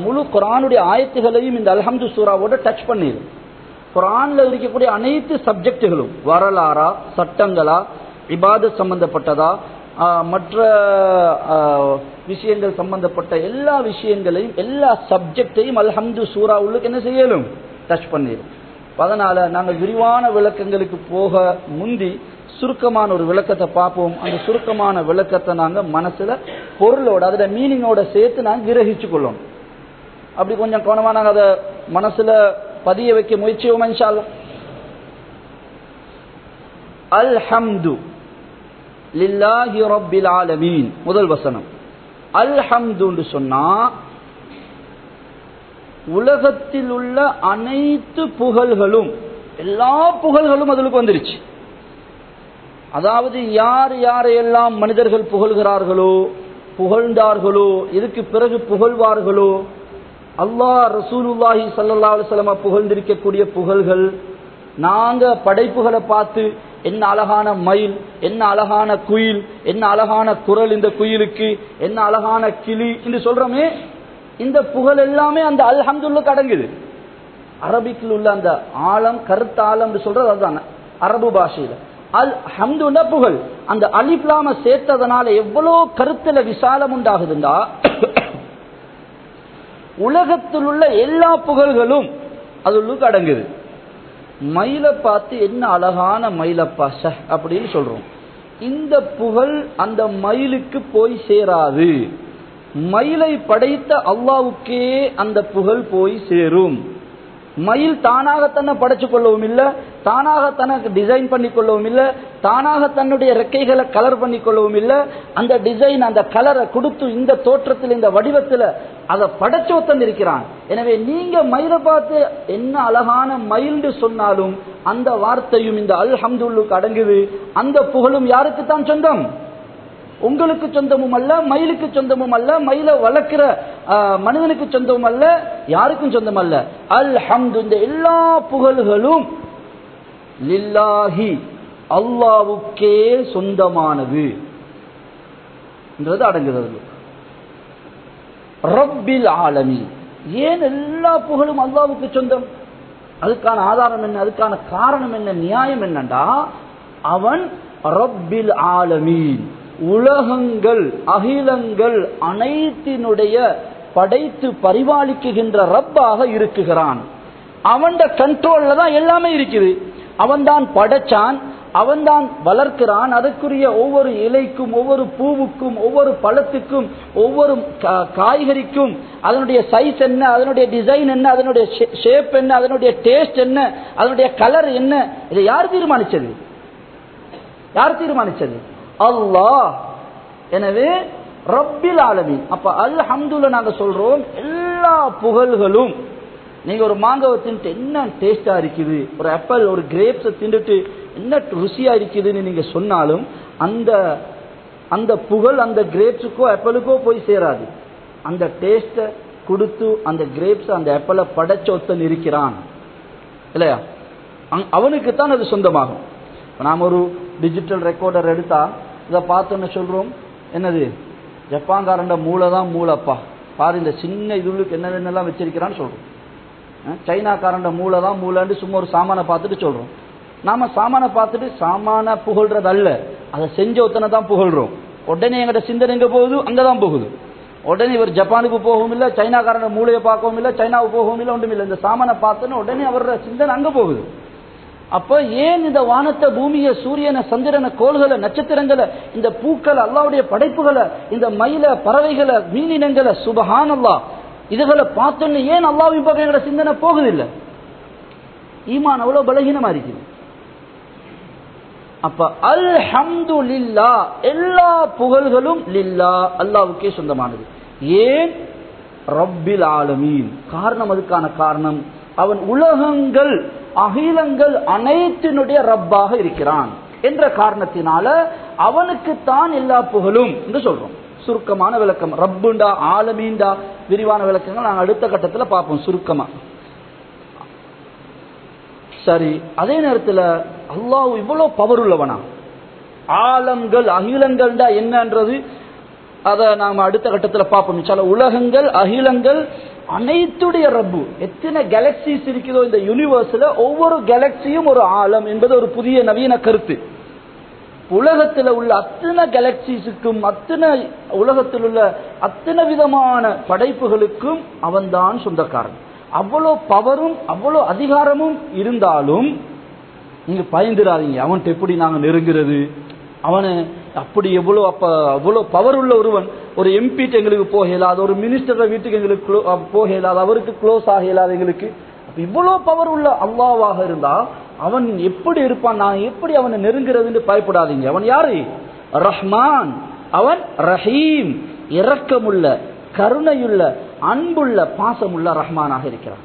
முழு குர்ஆனுடைய ஆயத்துகளையும் இந்த அல்ஹம்து சூராவோட டச் பண்ணிடும். குர்ஆன்ல இருக்கக்கூடிய அனைத்து சப்ஜெக்டுகளும், வரலாறா, சட்டங்களா, இபாதத் சம்பந்தப்பட்டதா, மற்ற விஷயங்கள் சம்பந்தப்பட்ட எல்லா விஷயங்களையும், எல்லா சப்ஜெக்டையும் அல்ஹம்து சூரா உள்ளுக்கு என்ன செய்யலும், டச் பண்ணிடும். அதனால நாங்கள் விரிவான விளக்கங்களுக்கு போக முந்தி சுருக்கமான ஒரு விளக்கத்தை பார்ப்போம். அந்த சுருக்கமான விளக்கத்தை நாங்க மனசுல பொருளோட, அதோட மீனிங்கோட சேர்த்து நாங்க கிரகிச்சு கொள்ளணும். அப்படி கொஞ்சம் கவனமா நாங்க அதை மனசுல பதிய வைக்க முயற்சியோம் இன்ஷா அல்லாஹ். அல்ஹம்து லில்லாஹி ரப்பில் ஆலமீன். முதல் வசனம் அல்ஹம்து சொன்னா உலகத்தில் உள்ள அனைத்து புகழ்களும், எல்லா புகழ்களும் அதுக்கு வந்துருச்சு. அதாவது யார் யாரையெல்லாம் மனிதர்கள் புகழ்கிறார்களோ, புகழ்ந்தார்களோ, இதுக்கு பிறகு புகழ்வார்களோ, அல்லாஹ் ரசூலுல்லாஹி ஸல்லல்லாஹு அலைஹி வஸல்லம் புகழ்ந்திருக்கக்கூடிய புகழ்கள், நாங்க படைப்புகளை பார்த்து என்ன அழகான மயில், என்ன அழகான குயில், என்ன அழகான குரல் இந்த குயிலுக்கு, என்ன அழகான கிளி என்று சொல்றோமே, இந்த புகழ் எல்லாமே அந்த அல்ஹம்துலில்லாஹ் அடங்குது. அரபிக்கில் உள்ள அந்த ஆழம், கருத்து ஆழம் சொல்றது அதுதான் அரபு பாஷையில. அல் ஹம்துன்னா புகழ். அந்த அலிஃப் லாம சேர்த்ததனால எவ்வளவு கருத்துல விசாலம் உண்டாகுதுண்டா, உலகத்தில் உள்ள எல்லா புகழ்களும் அதுக்கு அடங்குது. மயிலை பார்த்து என்ன அழகான மயிலப்பா அப்படின்னு சொல்றோம். இந்த புகழ் அந்த மயிலுக்கு போய் சேராது. மயிலை படைத்த அல்லாஹ்வுக்கே அந்த புகழ் போய் சேரும். மயில் தானாக தன்னை படைச்சு கொள்ளவும் இல்லை, தானாக தனக்கு டிசைன் பண்ணி கொள்ளவும் இல்லை, தானாக தன்னுடைய ரெக்கைகளை கலர் பண்ணி கொள்ளவும் இல்லை. அந்த டிசைன் அந்த கலரை கொடுத்து இந்த தோற்றத்தில் இந்த வடிவத்தில் அதை படைச்சோத்தன் இருக்கிறான். எனவே நீங்க மயிலை பார்த்து என்ன அழகான மயில்னு சொன்னாலும் அந்த வார்த்தையும் இந்த அல்ஹம்துலில்லாஹ்க்கு அடங்குது. அந்த புகழும் யாருக்கு தான் சொந்தம்? உங்களுக்கு சொந்தமும் அல்ல, மயிலுக்கு சொந்தமும் அல்ல, மயிலை வளர்க்கிற மனிதனுக்கு சொந்தமும் அல்ல, யாருக்கும் சொந்தம் அல்ல. அல்ஹம்து இந்த எல்லா புகழ்களும் லில்லாஹி அல்லாஹ்வுக்கே சொந்தமானது என்றது அடங்குகிறது. ரப்பில் ஆலமீன், ஏன் எல்லா புகழும் அல்லாஹ்வுக்கு சொந்தம்? அதுக்கான ஆதாரம் என்ன? அதுக்கான காரணம் என்ன? நியாயம் என்னண்டா, அவன் ரப்பில் ஆலமீன், உலகங்கள் அகிலங்கள் அனைத்தினுடைய படைத்து பரிபாலிக்குகின்ற ரப்பாக இருக்குகிறான். அவன் கண்ட்ரோல்ல தான் எல்லாமே இருக்குது. அவன் தான் படைச்சான், அவன் தான் வளர்க்கிறான். அதற்குரிய ஒவ்வொரு இலைக்கும், ஒவ்வொரு பூவுக்கும், ஒவ்வொரு பழத்துக்கும், ஒவ்வொரு காய்கறிக்கும் அதனுடைய சைஸ் என்ன, அதனுடைய டிசைன் என்ன, அதனுடைய ஷேப் என்ன, அதனுடைய டேஸ்ட் என்ன, அதனுடைய கலர் என்ன, இதை யார் தீர்மானிச்சது? யார் தீர்மானிச்சது? அல்லாஹ். எனவே ரப்பில் ஆலமீன். அப்ப அல்ஹம்துலில்லாஹ் நாங்க சொல்றோம் எல்லா புகழ்களும். நீங்க ஒரு மாங்காவை தின்னுட்டு என்ன டேஸ்டா இருக்குது, ஒரு ஆப்பிள் ஒரு கிரேப்ஸை தின்னுட்டு என்ன ருசியா இருக்குதுன்னு நீங்க சொன்னாலும் அந்த அந்த புகழ் அந்த கிரேப்ஸுக்கோ ஆப்பிளுக்கோ போய் சேராது. அந்த டேஸ்ட கொடுத்து அந்த கிரேப்ஸ் அந்த ஆப்பிளை படைச்ச ஒருத்தன் இருக்கிறான் இல்லையா, அவனுக்கு தான் அது சொந்தமாகும். நாம் ஒரு டிஜிட்டல் ரெக்கார்டர் எடுத்தா இதை பார்த்தோன்னு சொல்றோம், என்னது ஜப்பான்காரண்ட மூளை தான் மூளைப்பா, பாரு இந்த சின்ன இதுக்கு என்னென்னலாம் வச்சிருக்கிறான்னு சொல்றோம். சைனாக்காரண்ட மூளை தான் மூளைன்னு சும்மா ஒரு சாமானை பார்த்துட்டு சொல்றோம். நாம சாமானை பார்த்துட்டு சாமான புகழ்றது அல்ல, அதை செஞ்ச ஒத்தனை தான் புகழ்றோம். உடனே எங்கட சிந்தனை எங்க போகுது? அங்கதான் போகுது. உடனே இவர் ஜப்பானுக்கு போகவும் இல்லை, சைனாக்காரண்ட மூளையை பார்க்கவும் இல்லை, சைனாவுக்கு போகவும் இல்லை, ஒன்றும் இல்லை. இந்த சாமானை பார்த்தோன்னு உடனே அவரோட சிந்தனை அங்க போகுது. அப்ப ஏன் இந்த வானத்தை, பூமியை, சூரியனை, சந்திரனை, கோள்களை, நட்சத்திரங்களை, இந்த பூக்களை, அல்லாஹ்வுடைய படைப்புகளை, இந்த மயில, பறவைகளை, மீனினங்களை, சுபஹானல்லாஹ், இதுகளை பார்த்தோன்னு ஏன் அல்லாஹ்வின் பக்கம் எங்களோட சிந்தனை போகுதில்லை? ஈமான் அவ்வளவு பலகீனமா இருக்குது. அப்ப அல்ஹம்துலில்லாஹ் எல்லா புகழ்களும் லில்லாஹ் அல்லாஹ்வுக்கே சொந்தமானது. ஏன்? ரப்பில் ஆலமீன். காரணம், அதுக்கான காரணம் அவன் உலகங்கள் அகிலங்கள் அனைத்தினுடைய ரப்பாக இருக்கிறான் என்ற காரணத்தினால அவனுக்கு தான் எல்லா புகழும் என்று சொல்றோம். சுருக்கமான விளக்கம் ரப்புண்டா ஆலமீன்டா, விரிவான விளக்கங்கள் நாங்கள் அடுத்த கட்டத்தில் பார்ப்போம் சுருக்கமா. சரி, அதே நேரத்தில் அல்லாஹ் இவ்வளவு பவர் உள்ளவனா? ஆலம்கள் அகிலங்கள் என்னன்றது அதை நாம அடுத்த கட்டத்தில் பார்ப்போம். சில உலகங்கள் அகிலங்கள் அனைத்துடைய ரப்பு. எத்தனை கேலக்சிஸ் இருக்குதோ இந்த யூனிவர்ஸ்ல, ஒவ்வொரு கேலக்சியும் ஒரு ஆலம் என்பது ஒரு புதிய நவீன கருத்து. உலகத்தில் உள்ள அத்தனை கேலக்சிஸுக்கும், அத்தனை உலகத்தில் உள்ள அத்தனை விதமான படைப்புகளுக்கும் அவன்தான் சொந்தக்காரன். அவ்வளோ பவரும் அவ்வளோ அதிகாரமும் இருந்தாலும் நீங்க பயந்துடாதீங்க. அவன்கிட்ட எப்படி நாங்க நெருங்குறது? அவனை அப்படி எவ்வளோ அவ்வளோ பவர் உள்ள ஒருவன், ஒரு எம்பி எங்களுக்கு போக இயலாது, ஒரு மினிஸ்டர் வீட்டுக்கு எங்களுக்கு போக இயலாது, அவருக்கு க்ளோஸ் ஆக இயலாது எங்களுக்கு. இவ்வளோ பவர் உள்ள அல்லாஹ்வாக இருந்தா அவன் எப்படி இருப்பான்? நான் எப்படி அவனை நெருங்குறதுன்னு பயப்படாதீங்க. அவன் யாரு? ரஹ்மான். அவன் ரஹீம், இரக்கமுள்ள, கருணையுள்ள, அன்புள்ள, பாசமுள்ள ரஹ்மானாக இருக்கிறான்.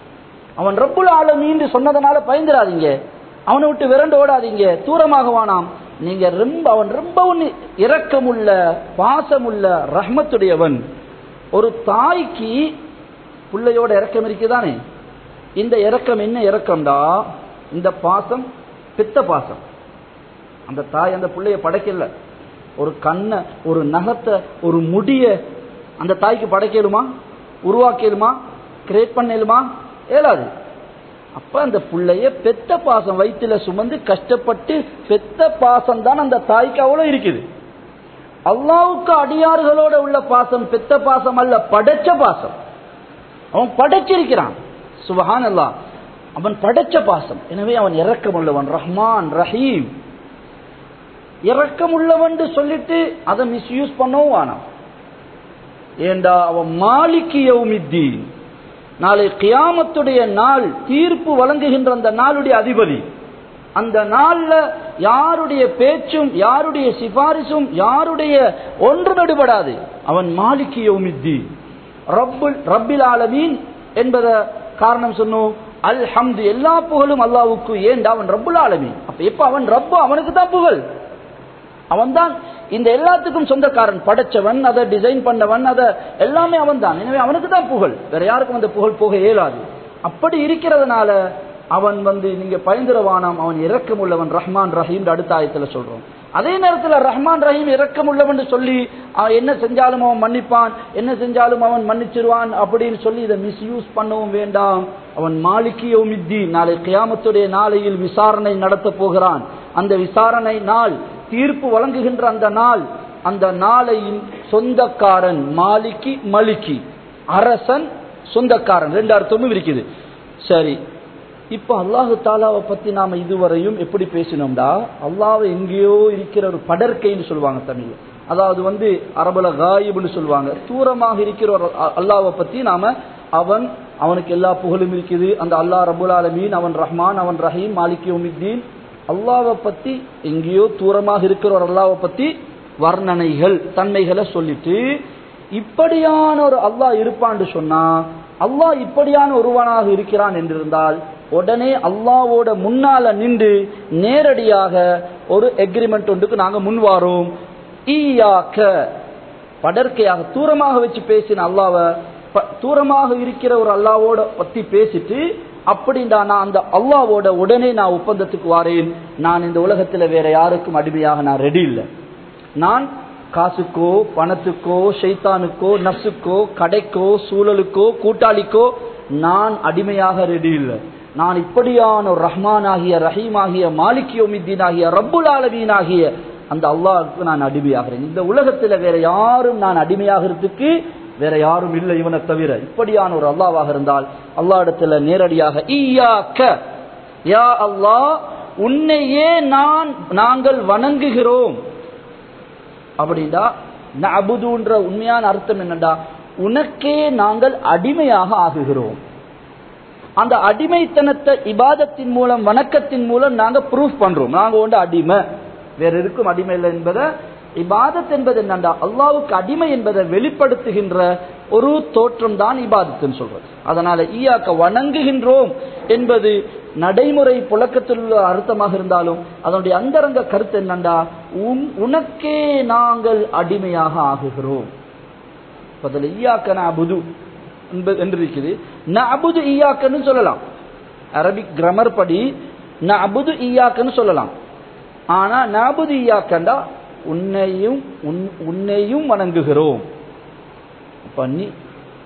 அவன் ரப்புல் ஆலமீன் சொன்னதனால பயந்துடாதீங்க, அவனை விட்டு விரண்டு ஓடாதீங்க, தூரமாக வானாம். நீங்க அவன் ரொம்ப இரக்கமுள்ள, பாசமுள்ள, ரஹ்மத்துடையவன். ஒரு தாய்க்கு பிள்ளையோட இரக்கம் இருக்குதானே, இந்த இரக்கம் என்ன இரக்கம்டா? இந்த பாசம் பித்த பாசம். அந்த தாய் அந்த பிள்ளைய படைக்கல. ஒரு கண்ணை, ஒரு நகத்தை, ஒரு முடிய அந்த தாய்க்கு படைக்கலுமா? உருவாக்கலுமா? கிரியேட் பண்ணலுமா? ஏலாது. அப்ப அந்த பிள்ளைய பெத்த பாசம் வயிற்றுல சுமந்து கஷ்டப்பட்டு பெத்த பாசம் தான் அந்த தாய்க்கு அவ்வளவு இருக்குது. அல்லாஹ்வுக்கு அடியார்களோட உள்ள பாசம் பெத்த பாசம் அல்ல, படைச்ச பாசம். அவன் படைச்சிருக்கிறான். சுப்ஹானல்லாஹ். அவன் படைச்ச பாசம். எனவே அவன் இரக்கமுள்ளவன், ரஹ்மான் ரஹீம். இரக்கமுள்ளவன் சொல்லிட்டு அதை மிஸ்யூஸ் பண்ணவும் வேணாம். ஏண்டா அவன் மாலிகி யௌமித்தீன், நாளை கியாமத்துடைய நாள், தீர்ப்பு வழங்குகின்ற அந்த நாளுடைய அதிபதி. அந்த நாள்ல யாருடைய பேச்சும் யாருடைய சிபாரிசும் யாருடைய ஒன்றும் எடுபடாது. அவன் மாலிகி யௌமித்தீன், ரப்பில் ஆலமீன் என்பத காரணம் சொன்னோம். அல்ஹம்து, எல்லா புகழும் அல்லாஹ்வுக்கு. ஏண்டா அவன் ரப்புல் ஆலமீன். அப்ப எப்ப அவன் ரப்பு, அவனுக்கு தான் புகழ். அவன் தான் இந்த எல்லாத்துக்கும் சொந்தக்காரன், படைச்சவன், அதை டிசைன் பண்ணவன், அதை எல்லாமே அவன் தான். எனவே அவனுக்கு தான் புகழ், வேற யாருக்கும் அந்த புகழ் போக இயலாது. அப்படி இருக்கிறதுனால அவன் நீங்க பயந்துரவானாம், அவன் இரக்கம் உள்ளவன், ரஹ்மான் ரஹீம் அடுத்த ஆயத்துல சொல்றோம். அதே நேரத்தில் ரஹ்மான் ரஹீம் இரக்கம் உள்ளவன் சொல்லி அவன் என்ன செஞ்சாலும் அவன் மன்னிப்பான், என்ன செஞ்சாலும் அவன் மன்னிச்சிருவான் அப்படின்னு சொல்லி இதை மிஸ்யூஸ் பண்ணவும் வேண்டாம். அவன் மாலிகி யௌமித்தீன், நாளை கியாமத்துடைய நாளையில் விசாரணை நடத்த போகிறான். அந்த விசாரணை நாள், தீர்ப்பு வழங்குகின்ற அந்த நாள், அந்த நாளையின் சொந்தக்காரன். மாலிகி மலிகி, அரசன், சொந்தக்காரன், ரெண்டு அர்த்தமும் இருக்குது. சரி, இப்ப அல்லாஹு தாலாவை பத்தி நாம இதுவரையும் எப்படி பேசினோம்டா, அல்லாஹ்வை எங்கேயோ இருக்கிற ஒரு படற்கைன்னு சொல்லுவாங்க தமிழ். அதாவது அரபுல காயிப்னு சொல்லுவாங்க. தூரமாக இருக்கிற ஒரு அல்லாஹ்வை பத்தி நாம அவனுக்கு எல்லா புகழும் இருக்குது. அந்த அல்லாஹ் ரப்புல் ஆலமீன், அவன் ரஹ்மான், அவன் ரஹீம், மாலிகி யௌமித்தீன். அல்லாஹ்வை பத்தி எங்கேயோ தூரமாக இருக்கிற ஒரு அல்லாஹ்வை பத்தி வர்ணனைகள், தன்மைகளை சொல்லிட்டு, இப்படியான ஒரு அல்லாஹ் இருப்பான்னு சொன்னா, அல்லாஹ் இப்படியான ஒருவனாக இருக்கிறான் என்றிருந்தால் உடனே அல்லாஹ்வோட முன்னால நின்று நேரடியாக ஒரு எக்ரிமெண்ட் ஒன்றுக்கு நாங்க முன்வாரோம். ஈயாக்க, படற்கையாக தூரமாக வச்சு பேசின அல்லாஹ்வை, தூரமாக இருக்கிற ஒரு அல்லாஹ்வோட பத்தி பேசிட்டு, அப்படின்டா நான் அந்த அல்லாஹ்வோட உடனே நான் ஒப்பந்தத்துக்கு வாரேன். நான் இந்த உலகத்துல வேற யாருக்கும் அடிமையாக நான் ரெடி இல்லை. நான் காசுக்கோ, பணத்துக்கோ, ஷைத்தானுக்கோ, நப்சுக்கோ, கடைக்கோ, சூழலுக்கோ, கூட்டாளிக்கோ நான் அடிமையாக ரெடி இல்லை. நான் இப்படியான ஒரு ரஹ்மான் ஆகிய, ரஹீம் ஆகிய, மாலிகி யௌமித்தீன் ஆகிய, ரப்புல் ஆலமீன் ஆகிய அந்த அல்லாஹ்வுக்கு நான் அடிமையாகிறேன். இந்த உலகத்துல வேற யாரும் நான் அடிமையாகிறதுக்கு வேற யாரும் இல்லை இவனை தவிர. இப்படியான ஒரு அல்லாஹ்வாக இருந்தால் அல்லாஹ் இடத்துல நேரடியாக ஈயாக்க, யா அல்லாஹ் உன்னையே நாங்கள் வணங்குகிறோம் அப்படின்னா, நஅபுதுன்ற உண்மையான அர்த்தம் என்னடா, உனக்கே நாங்கள் அடிமையாக ஆகுகிறோம். அந்த அடிமைத்தனத்தை இபாதத்தின் மூலம், வணக்கத்தின் மூலம் நாங்க ப்ரூஃப் பண்றோம். நாங்க ஒன்று அடிமை, வேற இருக்கும் அடிமை இல்லை என்பதை. இபாதத் என்பது என்னண்டா, அல்லாஹ்வுக்கு அடிமை என்பதை வெளிப்படுத்துகின்ற ஒரு தோற்றம் தான் இபாதத்துன்னு சொல்றது. அதனால ஈயாக்க, வணங்குகின்றோம் என்பது நடைமுறை புழக்கத்தில் உள்ள அர்த்தமாக இருந்தாலும் அதனுடைய அந்தரங்க கருத்து என்னண்டா, உனக்கே நாங்கள் அடிமையாக ஆகுகிறோம். பதில் ஈயாக்க நஅபுது என்று இருக்குது. நஅபுது ஈயாக்கன்னு சொல்லலாம், அரபிக் கிராமர் படி நஅபுது ஈயாக்கன்னு சொல்லலாம். ஆனா நஅபுது ஈயாக்கண்டா உன்னையும் வணங்குகிறோம். அப்ப நீ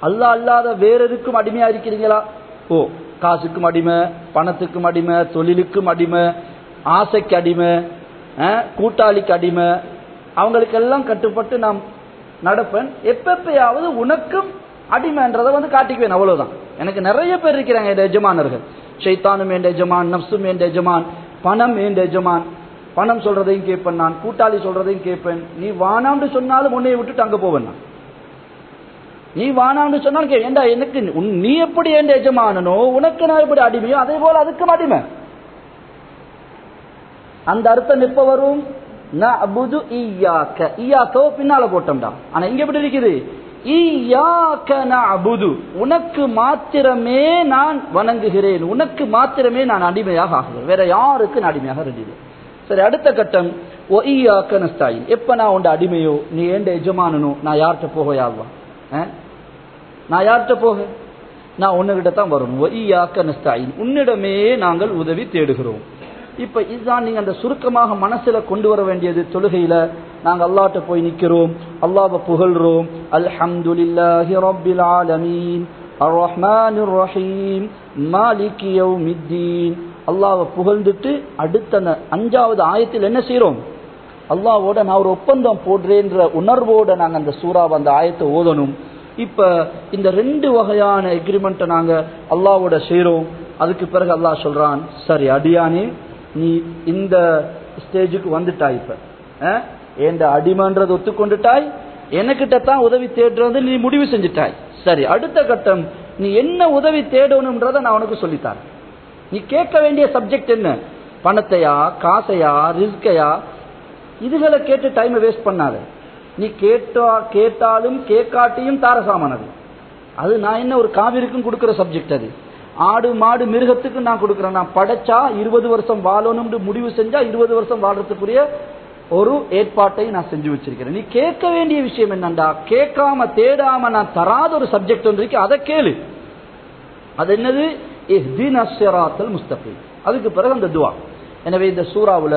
அல்லாஹ் அல்லாத வேறெதுக்கும் அடிமையா இருக்கிறீங்களா? ஓ, காசுக்கும் அடிமை, பணத்துக்கும் அடிமை, தொழிலுக்கும் அடிமை, ஆசைக்கு அடிமை, கூட்டாளிக்கு அடிமை, அவங்களுக்கெல்லாம் கட்டுப்பட்டு நாம் நடப்பேன். எப்பயாவது உனக்கும் அடிமைன்றதை காட்டிக்குவேன், அவ்வளவுதான். எனக்கு நிறைய பேர் இருக்கிறாங்க என் எஜமானர்கள். ஷைத்தானும் என் எஜமான், நப்சும் என் எஜமான், பணம் என் எஜமான். பணம் சொல்றதையும் கேட்பேன் நான், கூட்டாளி சொல்றதையும் கேட்பேன். நீ வானான்னு சொன்னாலும் உன்னைய விட்டுட்டு அங்க போவேன் நான். நீ வானான்னு சொன்னாலும் ஏண்டா, எனக்கு நீ எப்படி என் எஜமானனோ உனக்கு நான் எப்படி அடிமையோ அதே போல அதுக்கும் அடிமை. அந்த அர்த்தம் எப்ப வரும்? நஅபுது ஈயாக்க, ஈயாக்கோ பின்னால போட்டோம்டா. ஆனா இங்க எப்படி இருக்குது? ஈயாக்க நஅபுது, உனக்கு மாத்திரமே நான் வணங்குகிறேன், உனக்கு மாத்திரமே நான் அடிமையாக ஆகுகிறேன், வேற யாருக்கு நான் அடிமையாக ரெடி. சரி, அடுத்த கட்டம் ஓ ஈயாக்க நஸ்தாயின். எப்ப நான் உண்ட அடிமையோ, நீ ஏண்ட எஜமானனோ, நான் யார்கிட்ட போக யாருவா? நான் யார்கிட்ட போக? நான் உன்னிட்ட தான் வரணும். ஓ ஈயாக்க நஸ்தாயின், உன்னிடமே நாங்கள் உதவி தேடுகிறோம். இப்ப இதுதான் நீங்க அந்த சுருக்கமாக மனசுல கொண்டு வர வேண்டியது. தொழுகையில நாங்க அல்லாஹ்ட்ட போய் நிக்கிறோம், அல்லாஹ்வை புகழ்றோம். அல்ஹம்துலில்லாஹி ரப்பில் ஆலமீன் அர்ரஹ்மானிர் ரஹீம் மாலிகி யௌமித்தீன். அல்லாஹ்வை புகழ்ந்துட்டு அடுத்த 5வது ஆயத்தில் என்ன செய்யறோம்? அல்லாஹ்வோட நான் ஒரு ஒப்பந்தம் போடுறேன்ற உணர்வோட நாங்க அந்த சூறாவை, அந்த ஆயத்தை ஓதணும். இப்ப இந்த 2 வகையான எக்ரிமெண்ட்டை நாங்க அல்லாஹ்வோட செய்யறோம். அதுக்கு பிறகு அல்லாஹ் சொல்றான், சரி அடியானே நீ இந்த ஸ்டேஜுக்கு வந்துட்டாய், இப்ப என் அடிமன்றது ஒத்துக்கொண்டுட்டாய், எனக்கிட்ட தான் உதவி தேடுறது நீ முடிவு செஞ்சுட்டாய். சரி, அடுத்த கட்டம் நீ என்ன உதவி தேடணும்ன்றத நான் உனக்கு சொல்லித்தரேன். நீ கேட்க வேண்டிய சப்ஜெக்ட் என்ன? பணத்தையா, காசையா, ரிஸ்கையா? இதுகளை கேட்டு டைமை வேஸ்ட் பண்ணாத. நீ கேட்டாலும் கேட்காட்டியும் தாரசாமானது. அது நான் என்ன ஒரு காவிரிக்கும் கொடுக்கிற சப்ஜெக்ட். அது ஆடு மாடு மிருகத்துக்கு நான் கொடுக்கிறேன். நான் படைச்சா 20 வருஷம் வாழணும்னு முடிவு செஞ்சா 20 வருஷம் வாழ்றதுக்குரிய ஒரு ஏற்பாட்டை நான் செஞ்சு வச்சிருக்கிறேன். நீ கேட்க வேண்டிய விஷயம் என்னண்டா, கேட்காம தேடாம நான் தராத ஒரு சப்ஜெக்ட் ஒன்று இருக்கு, அதை கேளு. அது என்னது? இஹ்தினஸ் ஸிராத்தல் முஸ்தகீம். அதுக்கு பிறகு அந்த துஆ. எனவே இந்த சூறாவுல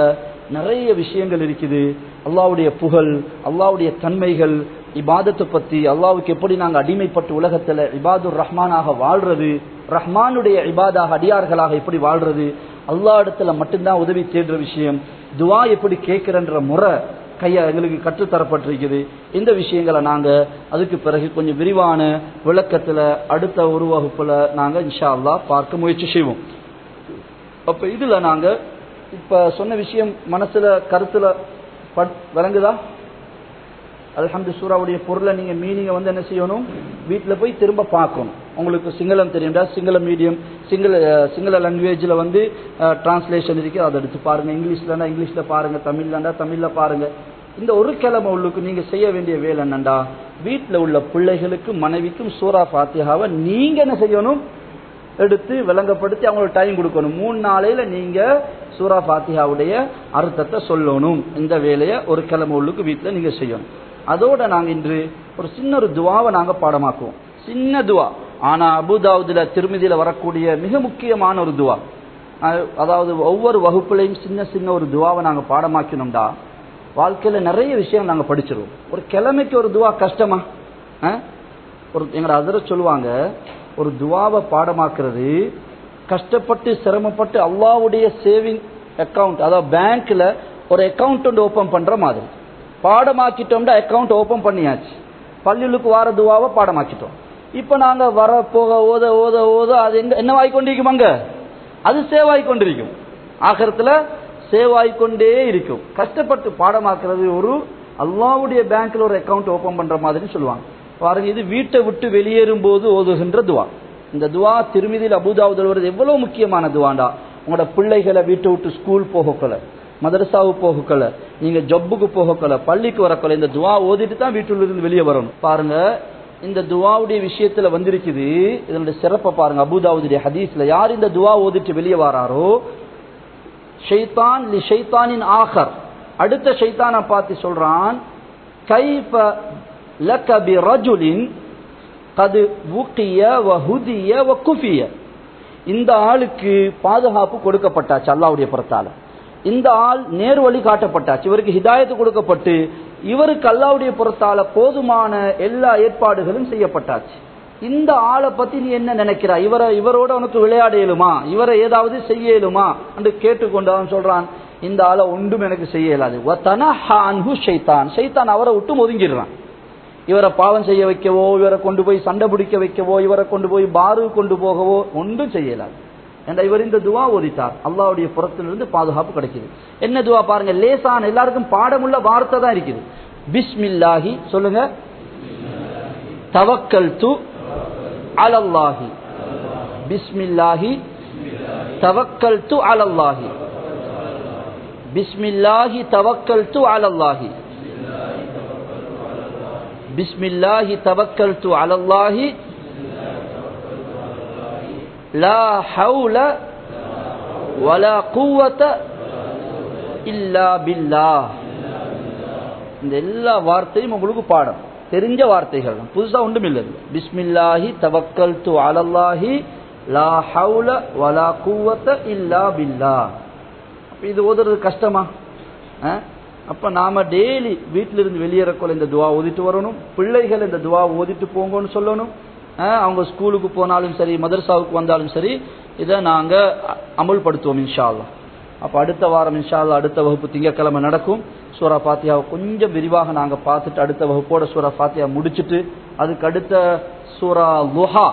நிறைய விஷயங்கள் இருக்குது. அல்லாஹ்வுடைய புகழ், அல்லாஹ்வுடைய தன்மைகள், இபாதத்தை பத்தி, அல்லாஹ்வுக்கு எப்படி நாங்க அடிமைப்பட்டு உலகத்துல இபாதுர் ரஹ்மானாக வாழ்றது, ரஹ்மானுடைய இபாதாக அடியார்களாக எப்படி வாழ்றது, அல்லாஹ் இடத்துல மட்டும்தான் உதவி தேடுற விஷயம், துஆ எப்படி கேட்கிறன்ற முறை எங்களுக்கு கற்றுத்தரப்பட்டிருக்குது. இந்த விஷயங்களை நாங்க அதுக்கு பிறகு கொஞ்சம் விரிவான விளக்கத்துல அடுத்த ஒரு வகுப்புல நாங்க இன்ஷா அல்லாஹ் பார்க்க முயற்சி செய்வோம். அப்ப இதுல நாங்க இப்ப சொன்ன விஷயம் மனசுல கருத்துல விளங்குதா? அல்ஹம்து சூராவுடைய பொருளை நீங்க மீனிங்க என்ன செய்யணும், வீட்டுல போய் திரும்ப பார்க்கணும். உங்களுக்கு சிங்களம் தெரியும்டா, சிங்கள மீடியம் சிங்கள லாங்குவேஜ்ல டிரான்ஸ்லேஷன் இருக்கு, அதை எடுத்து பாருங்க. இங்கிலீஷ்லன்னா இங்கிலீஷ்ல பாருங்க, தமிழ்லண்டா தமிழ்ல பாருங்க. இந்த ஒரு கிழமை உள்ளுக்கு நீங்க செய்ய வேண்டிய வேலை என்னண்டா, வீட்டுல உள்ள பிள்ளைகளுக்கும் மனைவிக்கும் சூரா ஃபாத்திஹாவை நீங்க என்ன செய்யணும், எடுத்து விளங்கப்படுத்தி அவங்களுக்கு டைம் கொடுக்கணும். 3 நாளையில நீங்க சூரா ஃபாத்திஹாவுடைய அர்த்தத்தை சொல்லணும். இந்த வேலையை ஒரு கிழமை உள்ளுக்கு வீட்டுல நீங்க செய்யணும். அதோட நாங்க இன்று ஒரு சின்ன ஒரு துவாவை நாங்க பாடமாக்குவோம். சின்ன துவா, ஆனா அபூதாவுதுல திருமிதியில வரக்கூடிய மிக முக்கியமான ஒரு துவா. அதாவது ஒவ்வொரு வகுப்புலையும் சின்ன சின்ன ஒரு துவாவை நாங்க பாடமாக்கணும்டா வாழ்க்கையில நிறைய விஷயம் நாங்க படிச்சிருவோம். ஒரு கிழமைக்கு ஒரு துவா கஷ்டமா? ஒரு எங்கட ஹஜ்ரத் சொல்லுவாங்க, ஒரு துவாவை பாடமாக்குறது கஷ்டப்பட்டு சிரமப்பட்டு அல்லாஹ்வுடைய சேவிங் அக்கவுண்ட், அதாவது பேங்க்ல ஒரு அக்கவுண்ட் ஒன்று ஓபன் பண்ற மாதிரி. பாடமாக்கிட்டோம்னா அக்கவுண்ட் ஓபன் பண்ணியாச்சு, பள்ளிகளுக்கு வார துவாவை பாடமாக்கிட்டோம். இப்ப நாங்க வர போக ஓத ஓத ஓத அது என்னவாய் கொண்டிருக்குமாங்க, அது சேவாய் கொண்டிருக்கும், ஆகரத்துல சேவாய் கொண்டே இருக்கும். கஷ்டப்பட்டு பாடமாக்குறது ஒரு அல்லாஹ்வுடைய பேங்க்ல ஒரு அக்கவுண்ட் ஓபன் பண்ற மாதிரி சொல்லுவாங்க பாருங்க. இது வீட்டை விட்டு வெளியேறும் போது ஓதுகின்ற துவா. இந்த துவா திருமிதியில் அபூதாவுதுல வருது. எவ்வளவு முக்கியமான துவாண்டா. உங்களோட பிள்ளைகளை வீட்டை விட்டு ஸ்கூல் போகக்கல, மதரசாவுக்கு போகக்கல, நீங்க ஜப்புக்கு போகக்கல, பள்ளிக்கு வரக்கல, இந்த துவா ஓதிட்டு தான் வீட்டுல இருந்து வெளியே வரணும். பாருங்க, இந்த துவாவுடைய விஷயத்துல வந்திருக்குது. இதனுடைய சிறப்பை பாருங்க. அபூதாவுடைய ஹதீஸ்ல யார் இந்த துவா ஓதிட்டு வெளியே வராரோ, ஷைத்தான் லி ஷைத்தானின் ஆகர், அடுத்த ஷைத்தானை பார்த்து சொல்றான், கைஃப லக பி ரஜுலின் கது வுகிய வ ஹுதிய வ குஃபிய. இந்த ஆளுக்கு பாதுகாப்பு கொடுக்கப்பட்டாச்சு அல்லாஹ்வுடைய புறத்தால. இந்த ஆள் நேர்வழி காட்டப்பட்டாச்சு, இவருக்கு ஹிதாயத்து கொடுக்கப்பட்டு இவருக்கு அல்லாஹ்வுடைய புறத்தால போதுமான எல்லா ஏற்பாடுகளும் செய்யப்பட்டாச்சு. இந்த ஆளை பத்தி நீ என்ன நினைக்கிறாய், இவரோட உனக்கு விளையாட இயலுமா, இவரை ஏதாவது செய்ய இயலுமா என்று கேட்டுக்கொண்டு அவன் சொல்றான், இந்த ஆளை ஒன்றும் எனக்கு செய்ய இயலாது. ஷைத்தான் அவரை விட்டு ஒதுங்கிடுறான். இவரை பாவம் செய்ய வைக்கவோ, இவரை கொண்டு போய் சண்டை பிடிக்க வைக்கவோ, இவரை கொண்டு போய் பாரு கொண்டு போகவோ ஒன்றும் செய்யலாது. என்ற இவர் இந்த துவா ஓதித்தார், அல்லாஹ்வுடைய புறத்திலிருந்து பாதுகாப்பு கிடைக்குது. என்ன துவா பாருங்க, லேசான எல்லாருக்கும் பாடமுள்ள வார்த்தை தான் இருக்குது. பிஸ்மில்லாஹி சொல்லுங்க, தவக்கல்து அலல்லாஹி, பிஸ்மில்லாஹி தவக்கல்து அலல்லாஹி, பிஸ்மில்லாஹி தவக்கல்து அலல்லாஹி, பிஸ்மில்லாஹி தவக்கல்து அலல்லாஹி, லா ஹவுல வலா குவத இல்லா பில்லாஹ். இந்த எல்லா வார்த்தையும் உங்களுக்கு பாடம் தெரிஞ்ச வார்த்தைகள், புதுசா ஒன்றும் இல்லை. பிஸ்மில்லாஹி தவக்கல்து அலல்லாஹி லா ஹவுல வலா குவத இல்லா பில்லாஹ். இது ஓதுறது கஷ்டமா? அப்ப நாம டெய்லி வீட்டில இருந்து வெளியேறக்குள்ள இந்த துவா ஓதிட்டு வரணும். பிள்ளைகள் இந்த துவா ஓதிட்டு போங்கன்னு சொல்லணும். அவங்க ஸ்கூலுக்கு போனாலும் சரி, மதரசாவுக்கு வந்தாலும் சரி, இதை நாங்க அமுல்படுத்துவோம் இன்ஷா அல்லாஹ். அப்ப அடுத்த வாரம் இன்ஷா அல்லாஹ் அடுத்த வகுப்பு திங்கட்கிழமை நடக்கும். சூரா ஃபாத்திஹாவை கொஞ்சம் விரிவாக நாங்க பார்த்துட்டு அடுத்த வகுப்போட சூரா ஃபாத்திஹா முடிச்சுட்டு அதுக்கு அடுத்த சூரா லுஹா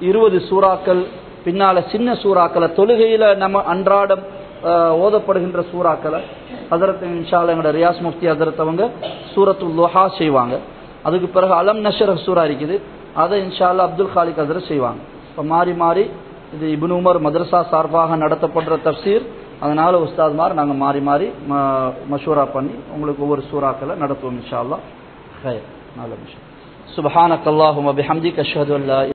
20 சூறாக்கள் பின்னால சின்ன சூறாக்களை தொழுகையில் நம்ம அன்றாடம் ஓதப்படுகின்ற சூறாக்களை ஹஜரத் இன்ஷா அல்லாஹ் எங்களோட ரியாஸ் முஃப்தி ஹஜரத் அவங்க சூரத்துல் துஹா செய்வாங்க. அதுக்கு பிறகு அலம் நஷர் சூரா இருக்குது, அதை இன்ஷா அல்லாஹ் அப்துல் காலிக் ஹஜரத் செய்வாங்க. இப்போ மாறி மாறி இது இப்னு உமர் மதரசா சார்பாக நடத்தப்படுற தஃப்சீர், அதனால உஸ்தாத்மார் நாங்கள் மாறி மாறி மஷூரா பண்ணி உங்களுக்கு ஒவ்வொரு சூறாக்களை நடத்துவோம் இன்ஷா அல்லாஹ். ஹைர், நல்ல விஷயம். சுப்ஹானக்கல்லாஹும்ம பிஹம்திக அஷ்ஹது அல்லா